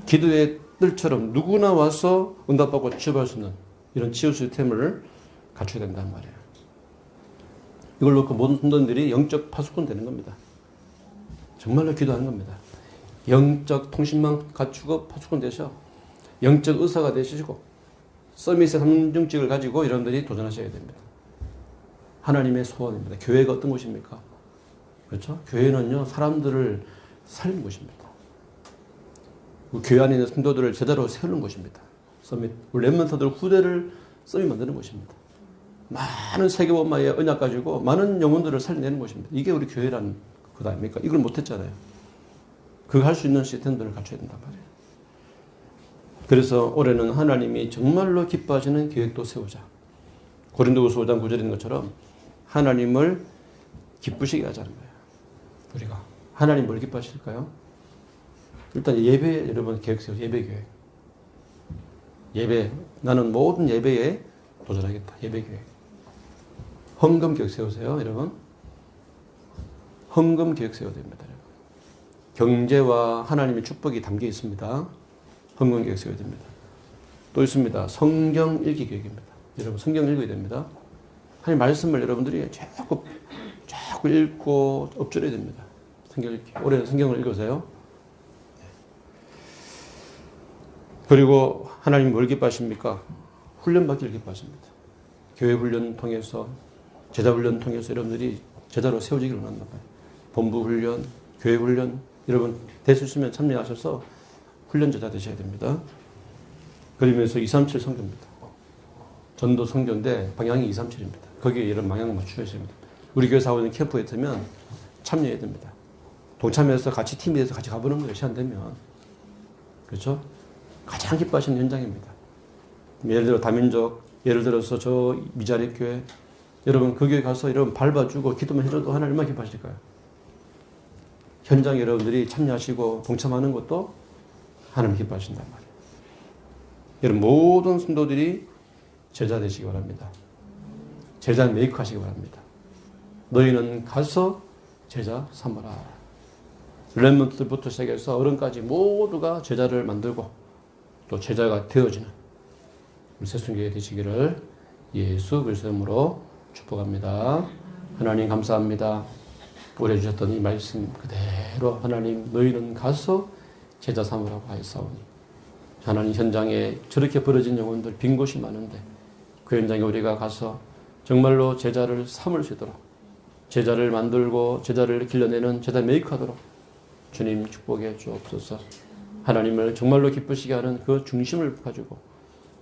기도의 뜰처럼 누구나 와서 응답받고 치유할 수 있는 이런 치유 시스템을 갖춰야 된다는 말이에요. 이걸 놓고 모든 성도들이 영적 파수꾼 되는 겁니다. 정말로 기도하는 겁니다. 영적 통신망 갖추고 파수꾼 되셔. 영적 의사가 되시고 서밋의 3중직을 가지고 여러분들이 도전하셔야 됩니다. 하나님의 소원입니다. 교회가 어떤 곳입니까? 그렇죠? 교회는요, 사람들을 살리는 곳입니다. 교회 안에 있는 성도들을 제대로 세우는 곳입니다. 서밋, 렘넌트들 후대를 서밋 만드는 곳입니다. 많은 세계복음화의 언약 가지고 많은 영혼들을 살려내는 곳입니다. 이게 우리 교회라는 것 아닙니까? 이걸 못했잖아요. 그거 할 수 있는 시스템들을 갖춰야 된단 말이에요. 그래서 올해는 하나님이 정말로 기뻐하시는 계획도 세우자. 고린도후서 5장 9절에 있는 것처럼 하나님을 기쁘시게 하자는 거예요. 우리가 하나님 뭘 기뻐하실까요? 일단 예배 여러분 계획 세우세요. 예배 계획. 예배 나는 모든 예배에 도전하겠다. 예배 계획. 헌금 계획 세우세요. 여러분. 헌금 계획 세워야 됩니다. 여러분. 경제와 하나님의 축복이 담겨 있습니다. 헌금 계획 세워야 됩니다. 또 있습니다. 성경 읽기 계획입니다. 여러분 성경 읽어야 됩니다. 하나님 말씀을 여러분들이 자꾸 읽고 엎드려야 됩니다. 성경 읽기. 올해는 성경을 읽으세요. 그리고 하나님 뭘 기뻐하십니까? 훈련받기를 기뻐하십니다. 교회 훈련 통해서 제자 훈련 통해서 여러분들이 제자로 세워지기를 원한단 말이에요. 본부 훈련, 교회 훈련 여러분 될 수 있으면 참여하셔서 훈련 제자 되셔야 됩니다. 그러면서 237 성교입니다. 전도 성교인데 방향이 237입니다. 거기에 이런 방향을 맞추셔야 됩니다. 우리 교회 사원은 캠프에 있으면 참여해야 됩니다. 동참해서 같이 팀이 돼서 같이 가보는 거예요. 시간 되면. 그렇죠? 가장 기뻐하시는 현장입니다. 예를 들어 다민족, 예를 들어서 저 미자립 교회, 여러분 그 교회 가서 여러분 밟아주고 기도만 해줘도 하나님 얼마나 기뻐하실까요? 현장 여러분들이 참여하시고 동참하는 것도 하나님 기뻐하신단 말이에요. 여러분 모든 성도들이 제자 되시기 바랍니다. 제자 메이크 하시기 바랍니다. 너희는 가서 제자 삼으라. 렘넌트부터 시작해서 어른까지 모두가 제자를 만들고 또 제자가 되어지는 새순교회 되시기를 예수 그리스도의 이름으로 축복합니다. 하나님 감사합니다. 보내주셨던 이 말씀 그대로 하나님 너희는 가서 제자 삼으라고 하였사오니 하나님 현장에 저렇게 벌어진 영혼들 빈 곳이 많은데 그 현장에 우리가 가서 정말로 제자를 삼을 수 있도록 제자를 만들고 제자를 길러내는 제자 메이크하도록 주님 축복해 주옵소서. 하나님을 정말로 기쁘시게 하는 그 중심을 가지고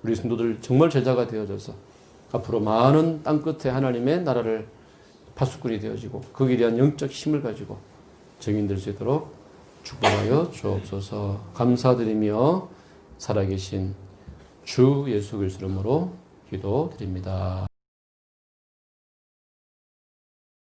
우리 성도들 정말 제자가 되어져서 앞으로 많은 땅끝에 하나님의 나라를 파수꾼이 되어지고 거기에 대한 영적 힘을 가지고 증인될 수 있도록 축복하여 주옵소서. 감사드리며 살아계신 주 예수 그리스도 이름으로 기도드립니다.